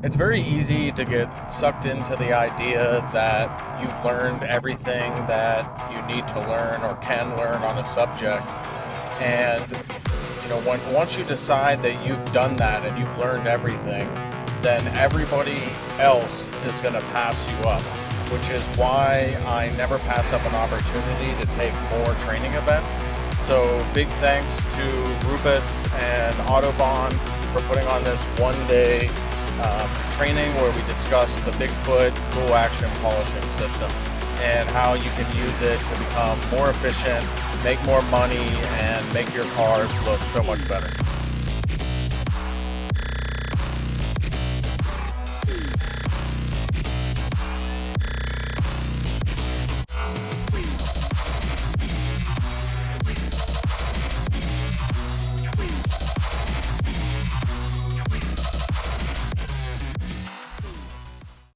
It's very easy to get sucked into the idea that you've learned everything that you need to learn or can learn on a subject. And, once you decide that you've done that and you've learned everything, then everybody else is going to pass you up, which is why I never pass up an opportunity to take more training events. So big thanks to Rupes and Autobahn for putting on this one-day training where we discuss the Bigfoot dual action polishing system and how you can use it to become more efficient, make more money, and make your cars look so much better.